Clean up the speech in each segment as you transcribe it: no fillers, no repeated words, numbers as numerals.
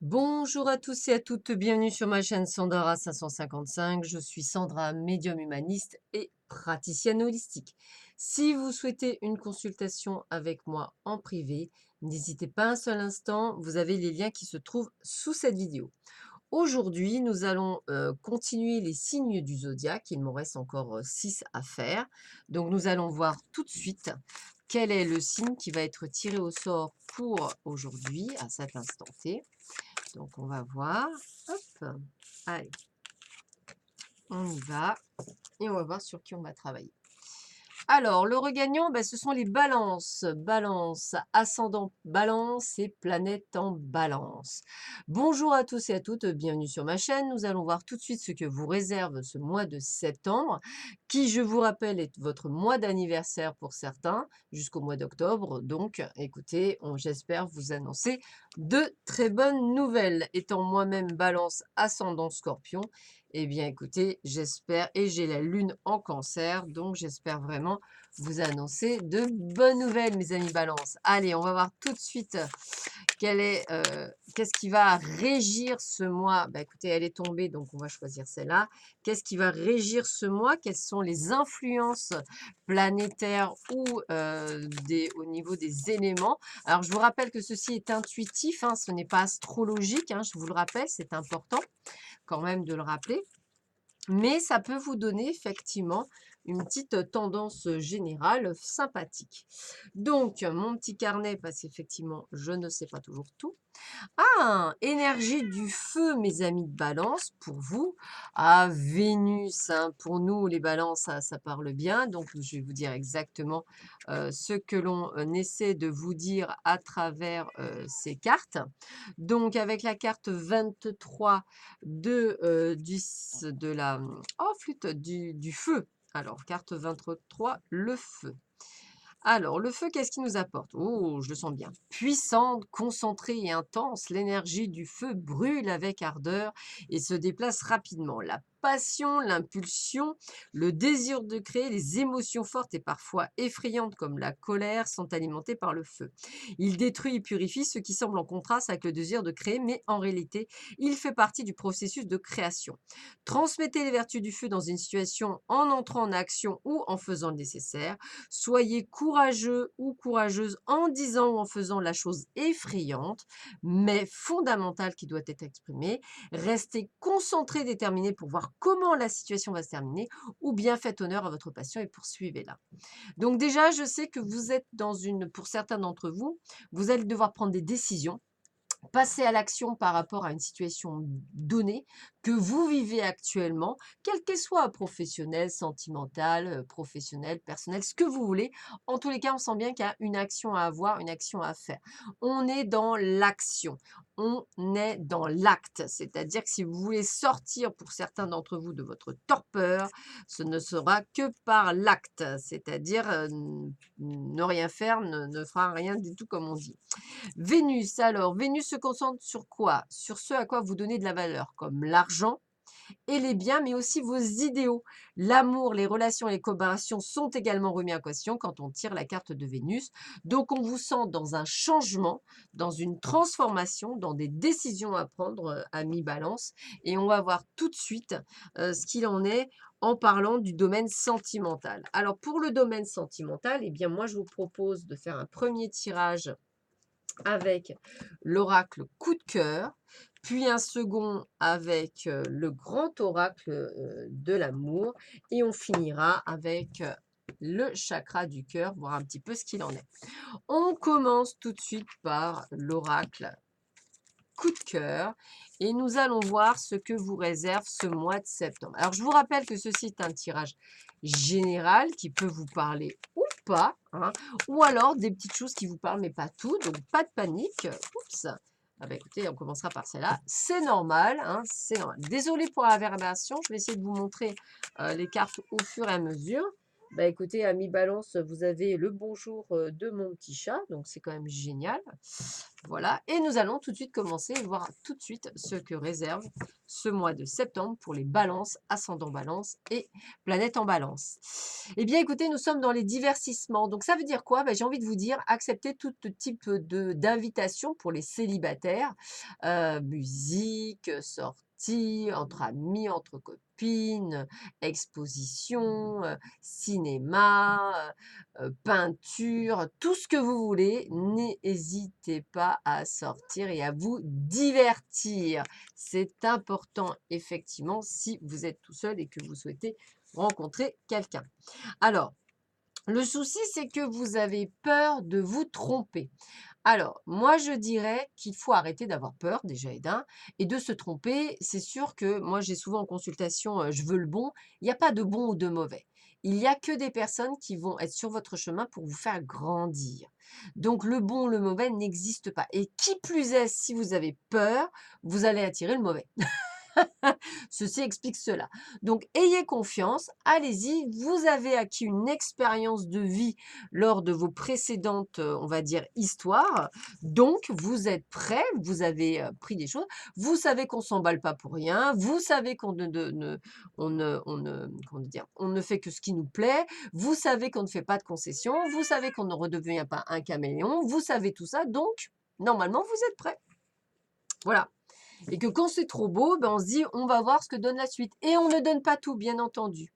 Bonjour à tous et à toutes, bienvenue sur ma chaîne Sandara 555. Je suis Sandra, médium humaniste et praticienne holistique. Si vous souhaitez une consultation avec moi en privé, n'hésitez pas un seul instant, vous avez les liens qui se trouvent sous cette vidéo. Aujourd'hui, nous allons continuer les signes du zodiaque. Il m'en reste encore 6 à faire. Donc, nous allons voir tout de suite quel est le signe qui va être tiré au sort pour aujourd'hui, à cet instant T. Donc, on va voir. Hop. Allez, on y va. Et on va voir sur qui on va travailler. Alors, le regagnant, ce sont les balances. Balance, ascendant balance et planète en balance. Bonjour à tous et à toutes, bienvenue sur ma chaîne. Nous allons voir tout de suite ce que vous réserve ce mois de septembre, qui, je vous rappelle, est votre mois d'anniversaire pour certains, jusqu'au mois d'octobre. Donc, écoutez, j'espère vous annoncer de très bonnes nouvelles. Étant moi-même balance ascendant scorpion, eh bien, écoutez, j'espère, et j'ai la lune en cancer, donc j'espère vraiment vous annoncer de bonnes nouvelles, mes amis balance. Allez, on va voir tout de suite qu'est-ce qui va régir ce mois. Écoutez, elle est tombée, donc on va choisir celle-là. Qu'est-ce qui va régir ce mois? Quelles sont les influences planétaires ou au niveau des éléments? Alors, je vous rappelle que ceci est intuitif, hein, ce n'est pas astrologique, hein, je vous le rappelle, c'est important quand même de le rappeler. Mais ça peut vous donner effectivement une petite tendance générale sympathique. Donc, mon petit carnet, parce qu'effectivement, je ne sais pas toujours tout. Ah, énergie du feu, mes amis de Balance, pour vous. Ah, Vénus, hein, pour nous, les Balances, ça parle bien. Donc, je vais vous dire exactement ce que l'on essaie de vous dire à travers ces cartes. Donc, avec la carte 23 de la flûte du feu. Alors, carte 23, le feu. Alors, le feu, qu'est-ce qu'il nous apporte? Oh, je le sens bien. Puissante, concentrée et intense, l'énergie du feu brûle avec ardeur et se déplace rapidement. La passion, l'impulsion, le désir de créer, les émotions fortes et parfois effrayantes comme la colère sont alimentées par le feu. Il détruit et purifie ce qui semble en contraste avec le désir de créer, mais en réalité, il fait partie du processus de création. Transmettez les vertus du feu dans une situation en entrant en action ou en faisant le nécessaire. Soyez courageux ou courageuse en disant ou en faisant la chose effrayante, mais fondamentale qui doit être exprimée. Restez concentré, déterminé pour voir comment la situation va se terminer, ou bien faites honneur à votre passion et poursuivez-la. Donc déjà, je sais que vous êtes pour certains d'entre vous, vous allez devoir prendre des décisions, passer à l'action par rapport à une situation donnée que vous vivez actuellement, quelle qu'elle soit, professionnelle, sentimentale, professionnelle, personnelle, ce que vous voulez. En tous les cas, on sent bien qu'il y a une action à avoir, une action à faire. On est dans l'action, on est dans l'acte. C'est-à-dire que si vous voulez sortir pour certains d'entre vous de votre torpeur, ce ne sera que par l'acte, c'est-à-dire ne rien faire ne fera rien du tout comme on dit. Vénus, alors, Vénus se concentre sur quoi? Sur ce à quoi vous donnez de la valeur, comme l'argent et les biens, mais aussi vos idéaux. L'amour, les relations et les collaborations sont également remis en question quand on tire la carte de Vénus. Donc, on vous sent dans un changement, dans une transformation, dans des décisions à prendre à mi-balance. Et on va voir tout de suite ce qu'il en est en parlant du domaine sentimental. Alors, pour le domaine sentimental, eh bien, moi, je vous propose de faire un premier tirage avec l'oracle coup de cœur, puis un second avec le grand oracle de l'amour, et on finira avec le chakra du cœur, voir un petit peu ce qu'il en est. On commence tout de suite par l'oracle coup de cœur et nous allons voir ce que vous réserve ce mois de septembre. Alors, je vous rappelle que ceci est un tirage général qui peut vous parler ou pas, hein, ou alors des petites choses qui vous parlent mais pas tout, donc pas de panique. Oups. Écoutez, on commencera par celle-là. C'est normal, hein, c'est normal. Désolée pour la réverbération, je vais essayer de vous montrer les cartes au fur et à mesure. Bah, écoutez, amis Balance, vous avez le bonjour, de mon petit chat, donc c'est quand même génial. Voilà, et nous allons tout de suite commencer et voir tout de suite ce que réserve ce mois de septembre pour les Balances, ascendant Balance et planète en Balance. Eh bien, écoutez, nous sommes dans les divertissements. Donc, ça veut dire quoi? Bah, j'ai envie de vous dire, acceptez tout type d'invitation pour les célibataires, musique, sortie, entre amis, entre copines, exposition, cinéma, peinture, tout ce que vous voulez. N'hésitez pas à sortir et à vous divertir. C'est important, effectivement, si vous êtes tout seul et que vous souhaitez rencontrer quelqu'un. Alors, le souci, c'est que vous avez peur de vous tromper. Alors, moi, je dirais qu'il faut arrêter d'avoir peur, déjà et d'un, et de se tromper. C'est sûr que moi, j'ai souvent en consultation, je veux le bon. Il n'y a pas de bon ou de mauvais. Il n'y a que des personnes qui vont être sur votre chemin pour vous faire grandir. Donc, le bon ou le mauvais n'existe pas. Et qui plus est, si vous avez peur, vous allez attirer le mauvais. Ceci explique cela. Donc, ayez confiance, allez-y. Vous avez acquis une expérience de vie lors de vos précédentes, on va dire, histoires. Donc, vous êtes prêts, vous avez pris des choses. Vous savez qu'on ne s'emballe pas pour rien. Vous savez qu'on comment dire, on ne fait que ce qui nous plaît. Vous savez qu'on ne fait pas de concessions. Vous savez qu'on ne redevient pas un caméléon. Vous savez tout ça. Donc, normalement, vous êtes prêts. Voilà. Et que quand c'est trop beau, ben on se dit, on va voir ce que donne la suite. Et on ne donne pas tout, bien entendu.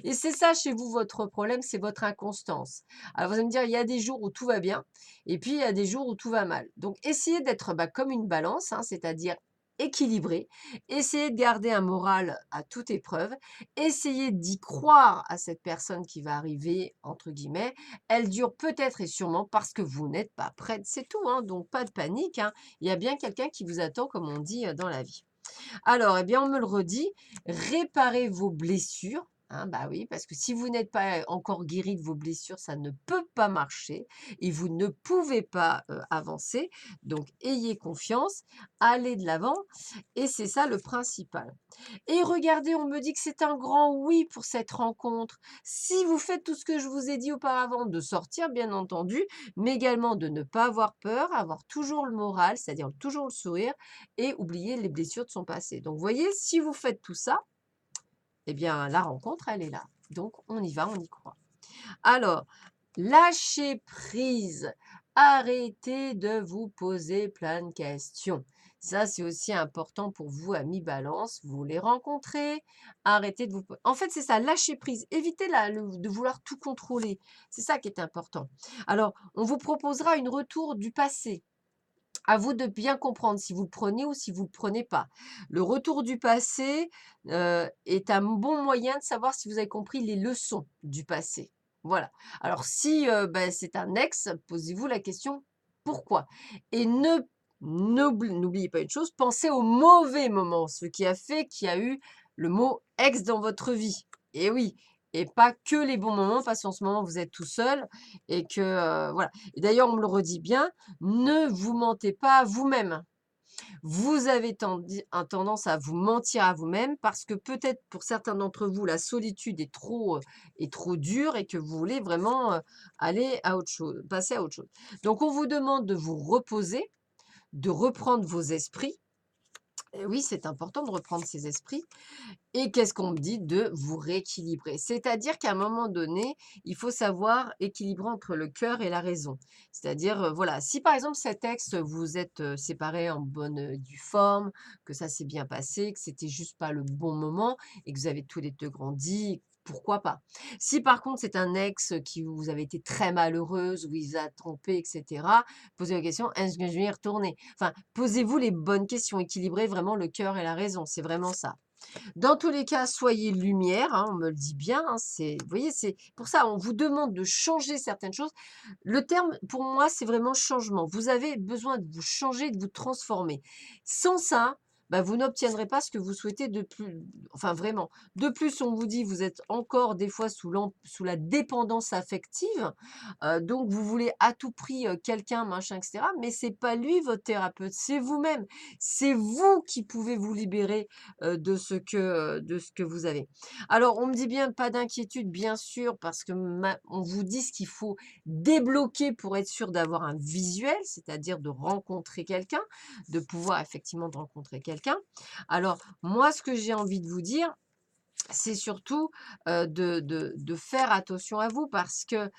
Et c'est ça chez vous, votre problème, c'est votre inconstance. Alors vous allez me dire, il y a des jours où tout va bien, et puis il y a des jours où tout va mal. Donc essayez d'être comme une balance, hein, c'est-à-dire équilibré. Essayez de garder un moral à toute épreuve. Essayez d'y croire à cette personne qui va arriver, entre guillemets. Elle dure peut-être et sûrement parce que vous n'êtes pas prête, c'est tout. Hein, donc pas de panique. Hein. Il y a bien quelqu'un qui vous attend, comme on dit dans la vie. Alors, eh bien, on me le redit, réparez vos blessures. Hein, bah oui, parce que si vous n'êtes pas encore guéri de vos blessures, ça ne peut pas marcher et vous ne pouvez pas avancer. Donc, ayez confiance, allez de l'avant et c'est ça le principal. Et regardez, on me dit que c'est un grand oui pour cette rencontre. Si vous faites tout ce que je vous ai dit auparavant, de sortir bien entendu, mais également de ne pas avoir peur, avoir toujours le moral, c'est-à-dire toujours le sourire et oublier les blessures de son passé. Donc, vous voyez, si vous faites tout ça, eh bien, la rencontre, elle est là. Donc, on y va, on y croit. Alors, lâchez prise. Arrêtez de vous poser plein de questions. Ça, c'est aussi important pour vous, amis Balance. Vous les rencontrez. Arrêtez de vous... En fait, c'est ça, lâcher prise. Évitez de vouloir tout contrôler. C'est ça qui est important. Alors, on vous proposera une retour du passé. À vous de bien comprendre si vous le prenez ou si vous ne le prenez pas. Le retour du passé est un bon moyen de savoir si vous avez compris les leçons du passé. Voilà. Alors si c'est un ex, posez-vous la question pourquoi. Et n'oubliez pas une chose, pensez au mauvais moment, ce qui a fait qu'il y a eu le mot ex dans votre vie. Et oui, et pas que les bons moments, parce qu'en ce moment vous êtes tout seul et que voilà. Et d'ailleurs, on me le redit bien, ne vous mentez pas à vous-même. Vous avez tendance à vous mentir à vous-même parce que peut-être pour certains d'entre vous, la solitude est trop dure et que vous voulez vraiment aller à autre chose, passer à autre chose. Donc, on vous demande de vous reposer, de reprendre vos esprits. Et oui, c'est important de reprendre ses esprits. Et qu'est-ce qu'on me dit? De vous rééquilibrer. C'est-à-dire qu'à un moment donné, il faut savoir équilibrer entre le cœur et la raison. C'est-à-dire, voilà, si par exemple cet ex, vous êtes séparés en bonne due forme, que ça s'est bien passé, que c'était juste pas le bon moment et que vous avez tous les deux grandi, pourquoi pas? Si par contre c'est un ex qui vous avez été très malheureuse, où il vous a trompé, etc., posez la question, est-ce que je vais y retourner? Enfin, posez-vous les bonnes questions, équilibrez vraiment le cœur et la raison, c'est vraiment ça. Dans tous les cas, soyez lumière, hein, on me le dit bien, hein, vous voyez, c'est pour ça, on vous demande de changer certaines choses. Le terme, pour moi, c'est vraiment changement. Vous avez besoin de vous changer, de vous transformer. Sans ça, bah, vous n'obtiendrez pas ce que vous souhaitez de plus, enfin vraiment. De plus, on vous dit, vous êtes encore des fois sous la dépendance affective, donc vous voulez à tout prix quelqu'un, machin, etc. Mais c'est pas lui votre thérapeute, c'est vous-même. C'est vous qui pouvez vous libérer de ce que vous avez. Alors, on me dit bien, pas d'inquiétude, bien sûr, parce que on vous dit ce qu'il faut débloquer pour être sûr d'avoir un visuel, c'est-à-dire de rencontrer quelqu'un, de pouvoir effectivement de rencontrer quelqu'un. Alors, moi, ce que j'ai envie de vous dire, c'est surtout de faire attention à vous parce que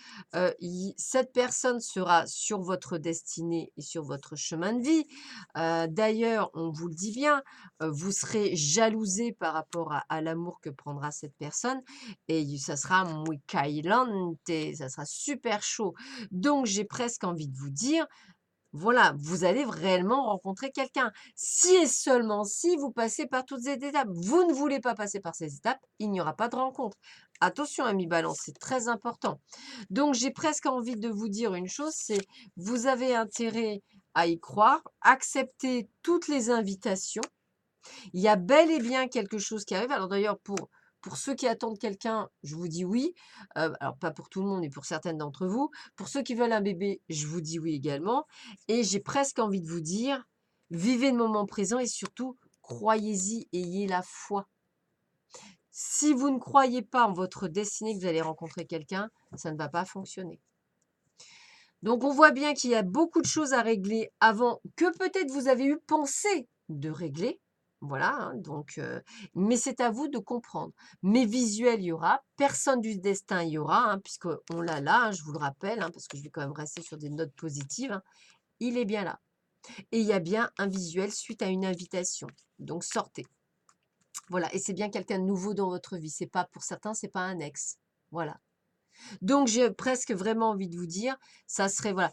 cette personne sera sur votre destinée et sur votre chemin de vie. D'ailleurs, on vous le dit bien, vous serez jalousé par rapport à l'amour que prendra cette personne et ça sera muy caliente, ça sera super chaud. Donc, j'ai presque envie de vous dire, voilà, vous allez réellement rencontrer quelqu'un. Si et seulement si vous passez par toutes ces étapes. Vous ne voulez pas passer par ces étapes, il n'y aura pas de rencontre. Attention, ami Balance, c'est très important. Donc, j'ai presque envie de vous dire une chose, c'est vous avez intérêt à y croire, accepter toutes les invitations. Il y a bel et bien quelque chose qui arrive. Alors d'ailleurs, pour ceux qui attendent quelqu'un, je vous dis oui. Alors pas pour tout le monde, mais pour certaines d'entre vous. Pour ceux qui veulent un bébé, je vous dis oui également. Et j'ai presque envie de vous dire, vivez le moment présent et surtout, croyez-y, ayez la foi. Si vous ne croyez pas en votre destinée que vous allez rencontrer quelqu'un, ça ne va pas fonctionner. Donc on voit bien qu'il y a beaucoup de choses à régler avant que peut-être vous avez eu pensé de régler. Voilà, hein, donc, mais c'est à vous de comprendre. Mais visuel, il y aura. Personne du destin, il y aura, hein, puisqu'on l'a là, hein, je vous le rappelle, hein, parce que je vais quand même rester sur des notes positives, hein. Il est bien là. Et il y a bien un visuel suite à une invitation. Donc sortez. Voilà, et c'est bien quelqu'un de nouveau dans votre vie. C'est pas pour certains, c'est pas un ex. Voilà. Donc j'ai presque vraiment envie de vous dire, ça serait voilà.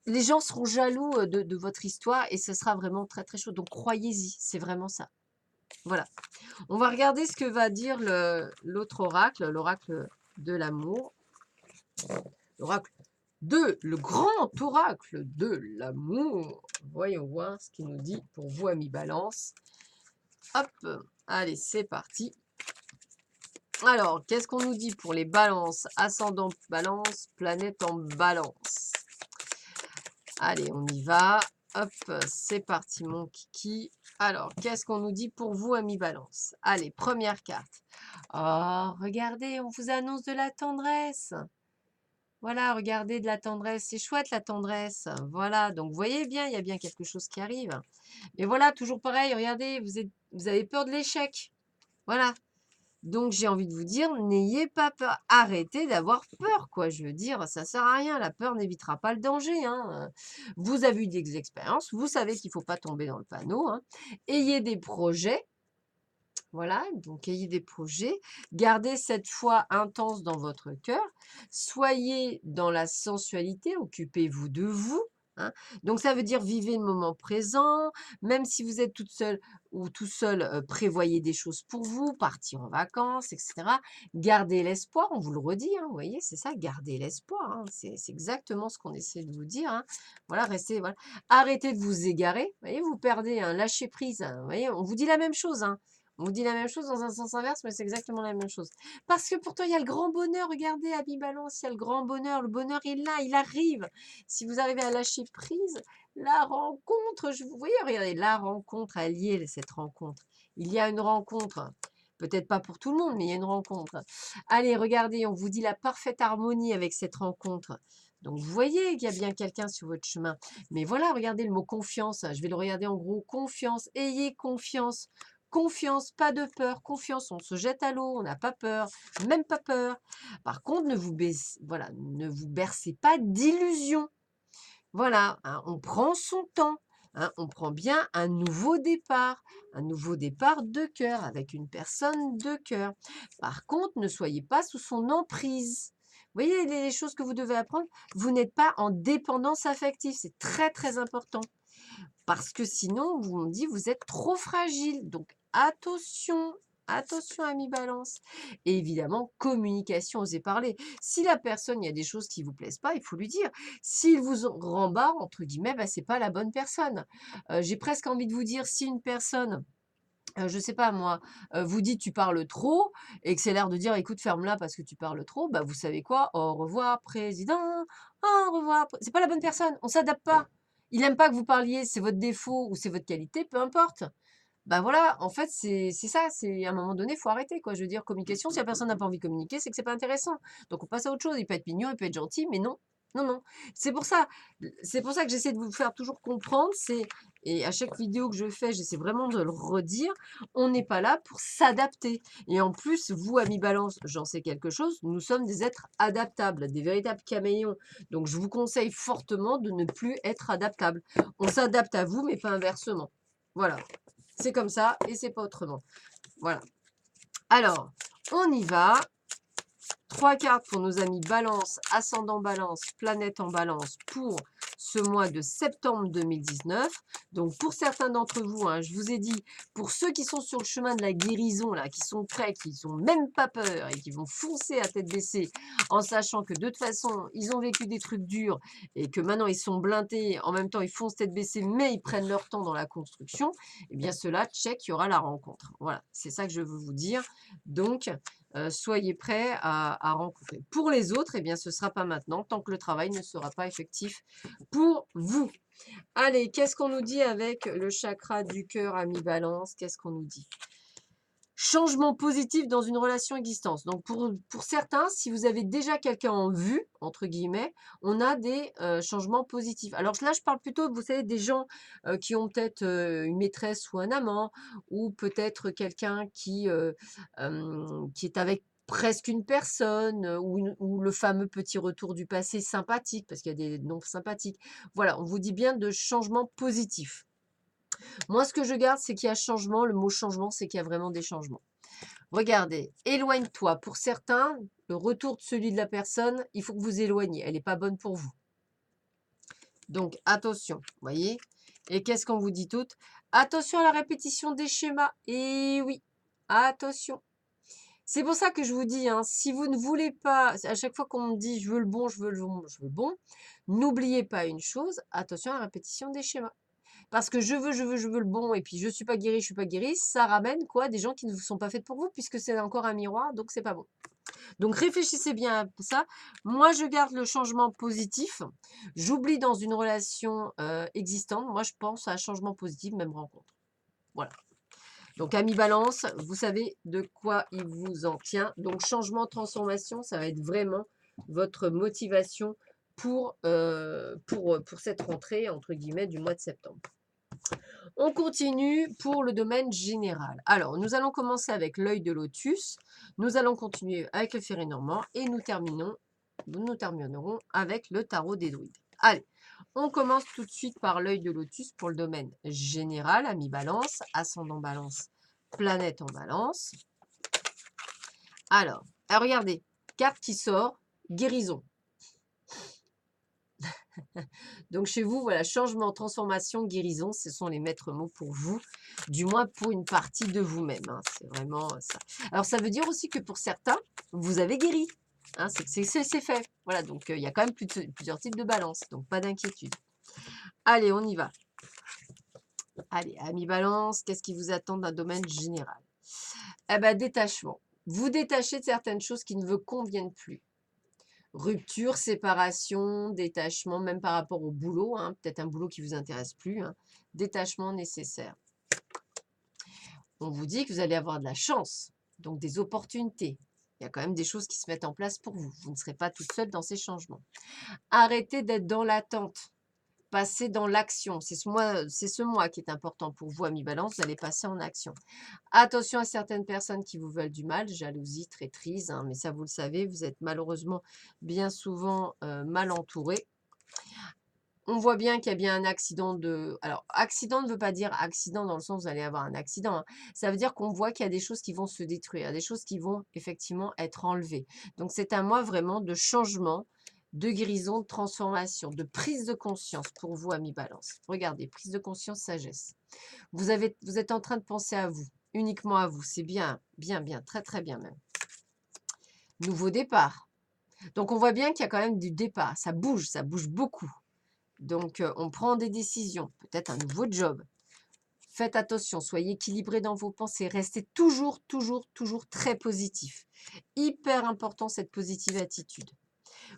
Les gens seront jaloux de votre histoire et ce sera vraiment très très chaud. Donc croyez-y, c'est vraiment ça. Voilà. On va regarder ce que va dire l'autre oracle, l'oracle de l'amour. L'oracle le grand oracle de l'amour. Voyons voir ce qu'il nous dit pour vous, amis Balance. Hop, allez, c'est parti. Alors, qu'est-ce qu'on nous dit pour les balances? Ascendant balance, planète en balance. Allez, on y va. Hop, c'est parti mon kiki. Alors, qu'est-ce qu'on nous dit pour vous, amis Balance? Allez, première carte. Oh, regardez, on vous annonce de la tendresse. Voilà, regardez de la tendresse. C'est chouette la tendresse. Voilà, donc vous voyez bien, il y a bien quelque chose qui arrive. Mais voilà, toujours pareil, regardez, vous avez peur de l'échec. Voilà. Donc, j'ai envie de vous dire, n'ayez pas peur. Arrêtez d'avoir peur, quoi. Je veux dire, ça sert à rien. La peur n'évitera pas le danger, hein. Vous avez eu des expériences, vous savez qu'il ne faut pas tomber dans le panneau, hein. Ayez des projets. Voilà, donc ayez des projets. Gardez cette foi intense dans votre cœur. Soyez dans la sensualité, occupez-vous de vous, hein. Donc ça veut dire vivez le moment présent, même si vous êtes toute seule ou tout seul, prévoyez des choses pour vous, partir en vacances, etc. Gardez l'espoir, on vous le redit, hein, vous voyez, c'est ça, gardez l'espoir, hein, c'est exactement ce qu'on essaie de vous dire, hein. Voilà, restez, voilà. Arrêtez de vous égarer, vous voyez, vous perdez, hein, lâchez prise, hein, vous voyez, on vous dit la même chose, hein. On vous dit la même chose dans un sens inverse, mais c'est exactement la même chose. Parce que pourtant, il y a le grand bonheur. Regardez, Ami Balance, il y a le grand bonheur. Le bonheur est là, il arrive. Si vous arrivez à lâcher prise, la rencontre, vous voyez, regardez, la rencontre, alliée, cette rencontre. Il y a une rencontre. Peut-être pas pour tout le monde, mais il y a une rencontre. Allez, regardez, on vous dit la parfaite harmonie avec cette rencontre. Donc, vous voyez qu'il y a bien quelqu'un sur votre chemin. Mais voilà, regardez le mot confiance. Je vais le regarder en gros. Confiance. Ayez confiance. Confiance, pas de peur. Confiance, on se jette à l'eau, on n'a pas peur, même pas peur. Par contre, voilà, ne vous bercez pas d'illusions. Voilà, hein, on prend son temps. Hein, on prend bien un nouveau départ de cœur, avec une personne de cœur. Par contre, ne soyez pas sous son emprise. Vous voyez les choses que vous devez apprendre? Vous n'êtes pas en dépendance affective, c'est très très important. Parce que sinon, on dit, vous êtes trop fragile. Donc, attention. Attention, amis balance. Et évidemment, communication, osez parler. Si la personne, il y a des choses qui vous plaisent pas, il faut lui dire. S'il vous rembarre, entre guillemets, bah, c'est pas la bonne personne. J'ai presque envie de vous dire, si une personne je sais pas moi, vous dit: «Tu parles trop» et que c'est l'air de dire: «Écoute, ferme-la parce que tu parles trop», bah, vous savez quoi? Au revoir président, au revoir pré c'est pas la bonne personne, on s'adapte pas. Il aime pas que vous parliez, c'est votre défaut ou c'est votre qualité, peu importe. Bah, voilà, en fait, c'est ça, c'est à un moment donné, il faut arrêter quoi. Je veux dire communication, si la personne n'a pas envie de communiquer, c'est que c'est pas intéressant. Donc on passe à autre chose. Il peut être mignon, il peut être gentil, mais non, non, non. C'est pour ça que j'essaie de vous faire toujours comprendre, et à chaque vidéo que je fais, j'essaie vraiment de le redire, on n'est pas là pour s'adapter. Et en plus, vous, amis balance, j'en sais quelque chose, nous sommes des êtres adaptables, des véritables caméléons. Donc je vous conseille fortement de ne plus être adaptable. On s'adapte à vous, mais pas inversement. Voilà. C'est comme ça et c'est pas autrement. Voilà. Alors, on y va. 3 cartes pour nos amis Balance, ascendant Balance, planète en Balance pour ce mois de septembre 2019. Donc, pour certains d'entre vous, hein, je vous ai dit, pour ceux qui sont sur le chemin de la guérison, là, qui sont prêts, qui n'ont même pas peur et qui vont foncer à tête baissée en sachant que de toute façon, ils ont vécu des trucs durs et que maintenant ils sont blindés, en même temps ils foncent tête baissée, mais ils prennent leur temps dans la construction, eh bien ceux-là, check, il y aura la rencontre. Voilà, c'est ça que je veux vous dire. Donc, soyez prêts à rencontrer. Pour les autres, eh bien, ce ne sera pas maintenant, tant que le travail ne sera pas effectif pour vous. Allez, qu'est-ce qu'on nous dit avec le chakra du cœur à mi-balance? Qu'est-ce qu'on nous dit? Changement positif dans une relation existence. Donc, pour certains, si vous avez déjà quelqu'un en vue, entre guillemets, on a des changements positifs. Alors là, je parle plutôt, vous savez, des gens qui ont peut-être une maîtresse ou un amant, ou peut-être quelqu'un qui est avec presque une personne, ou le fameux petit retour du passé sympathique, parce qu'il y a des non sympathiques. Voilà, on vous dit bien de changements positifs. Moi, ce que je garde, c'est qu'il y a changement. Le mot changement, c'est qu'il y a vraiment des changements. Regardez, éloigne-toi. Pour certains, le retour de celui de la personne, il faut que vous éloigniez. Elle n'est pas bonne pour vous. Donc, attention, voyez. Et qu'est-ce qu'on vous dit toutes? Attention à la répétition des schémas. Et oui, attention. C'est pour ça que je vous dis, hein, si vous ne voulez pas, à chaque fois qu'on me dit je veux le bon, je veux le bon, je veux le bon, n'oubliez pas une chose, attention à la répétition des schémas. Parce que je veux le bon et puis je suis pas guérie, je suis pas guérie, ça ramène quoi? Des gens qui ne vous sont pas faits pour vous puisque c'est encore un miroir, donc c'est pas bon. Donc réfléchissez bien à ça. Moi, je garde le changement positif. J'oublie dans une relation existante. Moi, je pense à un changement positif, même rencontre. Voilà. Donc, ami balance, vous savez de quoi il vous en tient. Donc, changement, transformation, ça va être vraiment votre motivation pour cette rentrée, entre guillemets, du mois de septembre. On continue pour le domaine général. Alors, nous allons commencer avec l'œil de lotus. Nous allons continuer avec le ferré normand et nous terminerons avec le tarot des druides. Allez, on commence tout de suite par l'œil de lotus pour le domaine général, ami balance, ascendant balance, planète en balance. Alors, regardez, carte qui sort, guérison. Donc chez vous, voilà, changement, transformation, guérison, ce sont les maîtres mots pour vous, du moins pour une partie de vous-même. Hein, c'est vraiment ça. Alors ça veut dire aussi que pour certains, vous avez guéri. Hein, c'est fait. Voilà, donc il y a quand même plusieurs types de balance, donc pas d'inquiétude. Allez, on y va. Allez, amis balance, qu'est-ce qui vous attend d'un domaine général? Eh bien, détachement. Vous détachez de certaines choses qui ne vous conviennent plus. Rupture, séparation, détachement, même par rapport au boulot, hein, peut-être un boulot qui ne vous intéresse plus, hein, détachement nécessaire. On vous dit que vous allez avoir de la chance, donc des opportunités. Il y a quand même des choses qui se mettent en place pour vous. Vous ne serez pas toute seule dans ces changements. Arrêtez d'être dans l'attente. Passez dans l'action. C'est ce mois qui est important pour vous, amis balance. Vous allez passer en action. Attention à certaines personnes qui vous veulent du mal, jalousie, traîtrise, hein, mais ça vous le savez, vous êtes malheureusement bien souvent mal entouré. On voit bien qu'il y a bien un accident de... Alors, accident ne veut pas dire accident dans le sens où vous allez avoir un accident. Hein. Ça veut dire qu'on voit qu'il y a des choses qui vont se détruire, des choses qui vont effectivement être enlevées. Donc, c'est un mois vraiment de changement, de guérison, de transformation, de prise de conscience pour vous, amis balance. Regardez, prise de conscience, sagesse. Vous êtes en train de penser à vous. uniquement à vous. C'est bien, bien, bien, très, très bien même. Nouveau départ. Donc, on voit bien qu'il y a quand même du départ. Ça bouge beaucoup. Donc, on prend des décisions, peut-être un nouveau job. Faites attention, soyez équilibrés dans vos pensées. Restez toujours, toujours, toujours très positif. Hyper important cette positive attitude.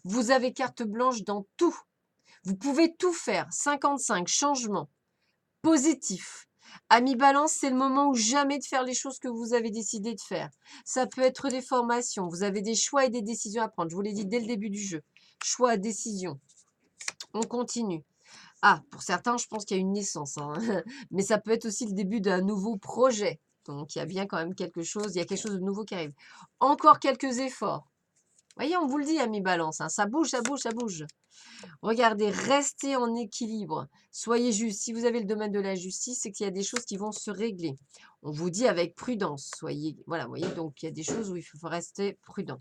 Vous avez carte blanche dans tout. Vous pouvez tout faire. 55 changements positifs. Ami Balance, c'est le moment ou jamais de faire les choses que vous avez décidé de faire. Ça peut être des formations. Vous avez des choix et des décisions à prendre. Je vous l'ai dit dès le début du jeu. Choix, décision. On continue. Ah, pour certains, je pense qu'il y a une naissance, hein. Mais ça peut être aussi le début d'un nouveau projet. Donc, il y a bien quand même quelque chose, il y a quelque chose de nouveau qui arrive. Encore quelques efforts. Voyez, on vous le dit, ami Balance, hein, ça bouge, ça bouge, ça bouge. Regardez, restez en équilibre. Soyez juste. Si vous avez le domaine de la justice, c'est qu'il y a des choses qui vont se régler. On vous dit avec prudence. Soyez, voilà, vous voyez, donc il y a des choses où il faut rester prudent.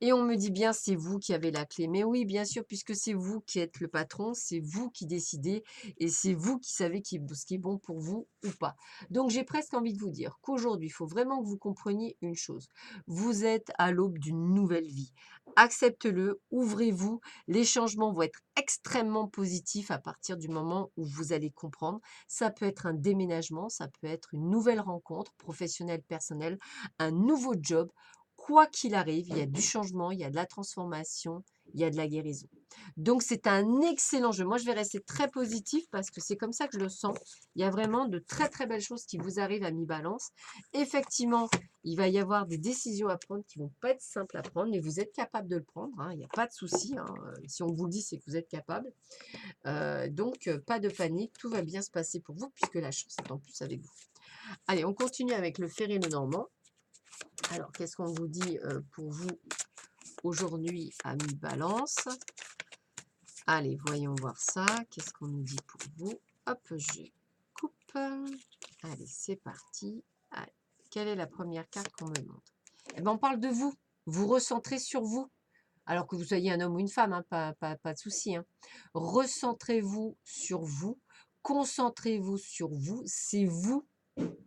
Et on me dit bien, c'est vous qui avez la clé. Mais oui, bien sûr, puisque c'est vous qui êtes le patron, c'est vous qui décidez et c'est vous qui savez ce qui est bon pour vous ou pas. Donc, j'ai presque envie de vous dire qu'aujourd'hui, il faut vraiment que vous compreniez une chose. Vous êtes à l'aube d'une nouvelle vie. Acceptez-le, ouvrez-vous. Les changements vont être extrêmement positifs à partir du moment où vous allez comprendre. Ça peut être un déménagement, ça peut être une nouvelle rencontre professionnelle, personnelle, un nouveau job. Quoi qu'il arrive, il y a du changement, il y a de la transformation, il y a de la guérison. Donc, c'est un excellent jeu. Moi, je vais rester très positif parce que c'est comme ça que je le sens. Il y a vraiment de très, très belles choses qui vous arrivent à mi-balance. Effectivement, il va y avoir des décisions à prendre qui ne vont pas être simples à prendre, mais vous êtes capable de le prendre, hein. Il n'y a pas de souci, hein. Si on vous le dit, c'est que vous êtes capable. Donc, pas de panique. Tout va bien se passer pour vous puisque la chance est en plus avec vous. Allez, on continue avec le Ferré le Normand. Alors, qu'est-ce qu'on vous dit pour vous aujourd'hui à mi-balance? Allez, voyons voir ça. Qu'est-ce qu'on nous dit pour vous? Hop, je coupe. Allez, c'est parti. Allez, quelle est la première carte qu'on me montre? Eh bien, on parle de vous. Vous recentrez sur vous. Alors que vous soyez un homme ou une femme, hein, pas de souci, hein. Recentrez-vous sur vous. Concentrez-vous sur vous. C'est vous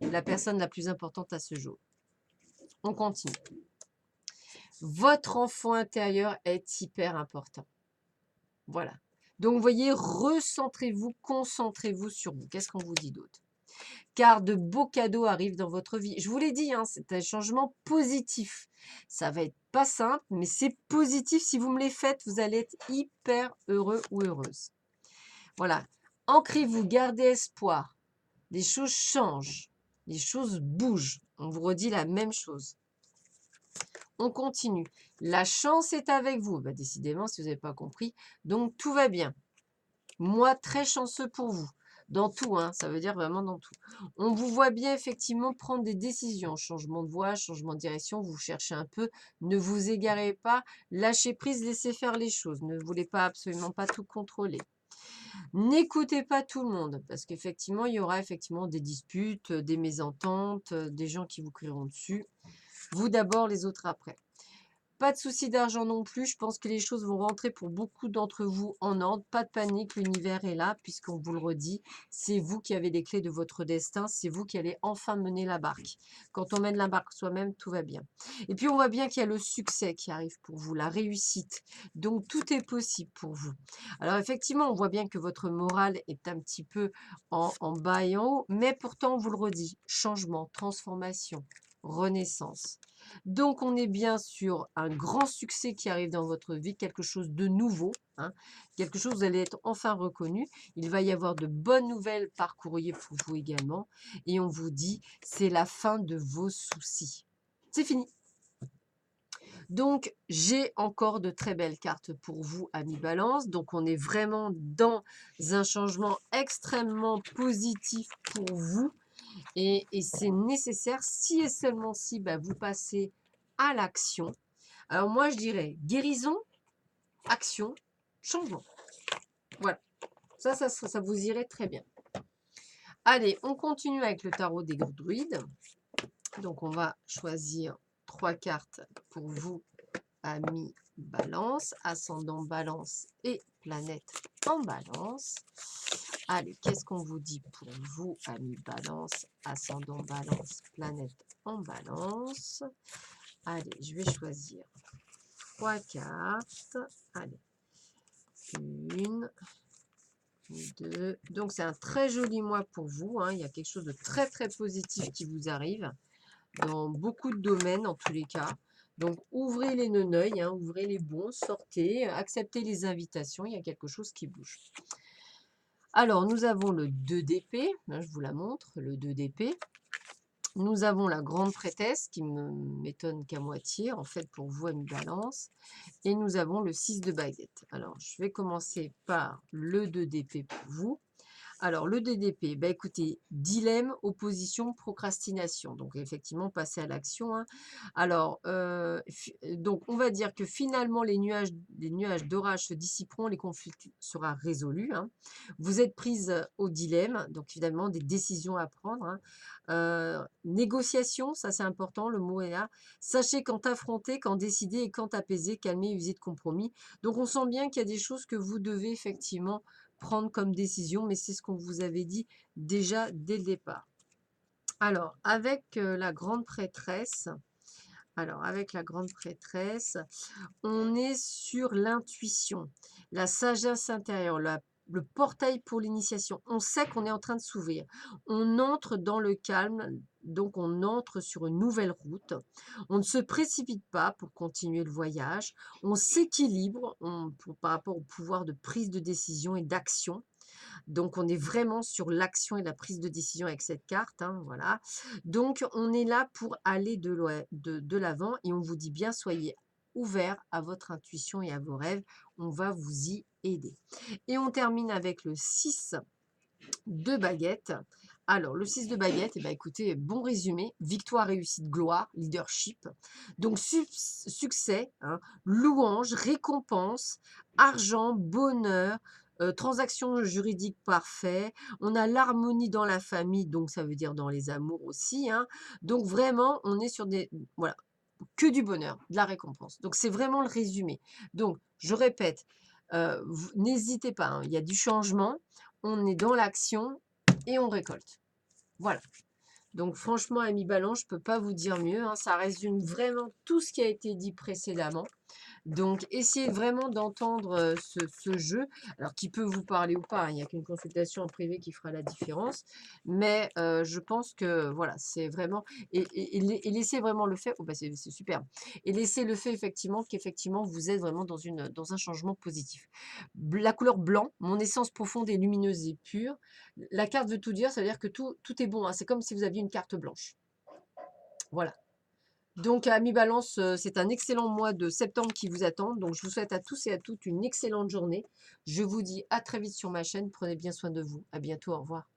la personne la plus importante à ce jour. On continue. Votre enfant intérieur est hyper important. Voilà. Donc, vous voyez, recentrez-vous, concentrez-vous sur vous. Qu'est-ce qu'on vous dit d'autre? Car de beaux cadeaux arrivent dans votre vie. Je vous l'ai dit, hein, c'est un changement positif. Ça va être pas simple, mais c'est positif. Si vous me les faites, vous allez être hyper heureux ou heureuse. Voilà. Ancrez-vous, gardez espoir. Les choses changent. Les choses bougent. On vous redit la même chose. On continue. La chance est avec vous. Bah, décidément, si vous n'avez pas compris. Donc, tout va bien. Moi, très chanceux pour vous. Dans tout, hein, ça veut dire vraiment dans tout. On vous voit bien effectivement prendre des décisions. Changement de voie, changement de direction. Vous cherchez un peu. Ne vous égarez pas. Lâchez prise, laissez faire les choses. Ne voulez pas absolument pas tout contrôler. N'écoutez pas tout le monde. Parce qu'effectivement, il y aura effectivement des disputes, des mésententes, des gens qui vous crieront dessus. Vous d'abord, les autres après. Pas de souci d'argent non plus. Je pense que les choses vont rentrer pour beaucoup d'entre vous en ordre. Pas de panique, l'univers est là puisqu'on vous le redit. C'est vous qui avez les clés de votre destin. C'est vous qui allez enfin mener la barque. Quand on mène la barque soi-même, tout va bien. Et puis, on voit bien qu'il y a le succès qui arrive pour vous, la réussite. Donc, tout est possible pour vous. Alors, effectivement, on voit bien que votre morale est un petit peu en bas et en haut. Mais pourtant, on vous le redit. Changement, transformation, renaissance. Donc, on est bien sur un grand succès qui arrive dans votre vie, quelque chose de nouveau, hein, quelque chose, vous allez être enfin reconnu. Il va y avoir de bonnes nouvelles par courrier pour vous également. Et on vous dit, c'est la fin de vos soucis. C'est fini. Donc, j'ai encore de très belles cartes pour vous, amis Balance. Donc, on est vraiment dans un changement extrêmement positif pour vous. Et c'est nécessaire si et seulement si vous passez à l'action. Alors moi, je dirais guérison, action, changement. Voilà, ça vous irait très bien. Allez, on continue avec le tarot des druides. Donc, on va choisir 3 cartes pour vous, amis Balance, ascendant Balance et planète en Balance. Allez, qu'est-ce qu'on vous dit pour vous, amis Balance, ascendant Balance, planète en Balance? Allez, je vais choisir 3 cartes. Allez, 1, 2. Donc, c'est un très joli mois pour vous, hein. Il y a quelque chose de très, très positif qui vous arrive dans beaucoup de domaines, en tous les cas. Donc, ouvrez les neneuils, hein, ouvrez les bons, sortez, acceptez les invitations. Il y a quelque chose qui bouge. Alors, nous avons le 2 d'épée. Là, je vous la montre, le 2 d'épée. Nous avons la grande prêtresse qui m'étonne qu'à moitié, en fait, pour vous, amis Balance. Et nous avons le 6 de baguette. Alors, je vais commencer par le 2 d'épée pour vous. Alors, le DDP, bah, écoutez, dilemme, opposition, procrastination. Donc, effectivement, passer à l'action, hein. Alors, donc, on va dire que finalement, les nuages d'orage se dissiperont, les conflits sera résolu, hein. Vous êtes prise au dilemme, donc évidemment, des décisions à prendre, hein. Négociation, ça c'est important, le mot est là. Sachez quand affronter, quand décider et quand apaiser, calmer, user de compromis. Donc, on sent bien qu'il y a des choses que vous devez effectivement prendre comme décision, mais c'est ce qu'on vous avait dit déjà dès le départ. Alors, avec la grande prêtresse, on est sur l'intuition, la sagesse intérieure, le portail pour l'initiation. On sait qu'on est en train de s'ouvrir. On entre dans le calme, donc on entre sur une nouvelle route. On ne se précipite pas pour continuer le voyage. On s'équilibre par rapport au pouvoir de prise de décision et d'action. Donc, on est vraiment sur l'action et la prise de décision avec cette carte, hein, voilà. Donc, on est là pour aller de l'avant et on vous dit bien, soyez ouverts à votre intuition et à vos rêves. On va vous y aider. Et on termine avec le 6 de baguette. Alors, le 6 de baguette, eh ben, écoutez, bon résumé, victoire, réussite, gloire, leadership. Donc, succès, hein, louange, récompense, argent, bonheur, transaction juridique parfait. On a l'harmonie dans la famille, donc ça veut dire dans les amours aussi, hein. Donc, vraiment, on est sur voilà, que du bonheur, de la récompense. Donc, c'est vraiment le résumé. Donc, je répète, n'hésitez pas, hein, il y a du changement, on est dans l'action et on récolte. Voilà. Donc franchement, Ami Balance, je ne peux pas vous dire mieux, hein, ça résume vraiment tout ce qui a été dit précédemment. Donc, essayez vraiment d'entendre ce jeu, alors qui peut vous parler ou pas, hein, il n'y a qu'une consultation en privé qui fera la différence, mais je pense que voilà, c'est vraiment, et laissez vraiment le fait, oh, bah, c'est super, et laissez le fait qu'effectivement vous êtes vraiment dans un changement positif. La couleur blanc, mon essence profonde et lumineuse et pure, la carte veut tout dire, ça veut dire que tout est bon, hein, c'est comme si vous aviez une carte blanche. Voilà. Donc, Amis Balance, c'est un excellent mois de septembre qui vous attend. Donc, je vous souhaite à tous et à toutes une excellente journée. Je vous dis à très vite sur ma chaîne. Prenez bien soin de vous. À bientôt. Au revoir.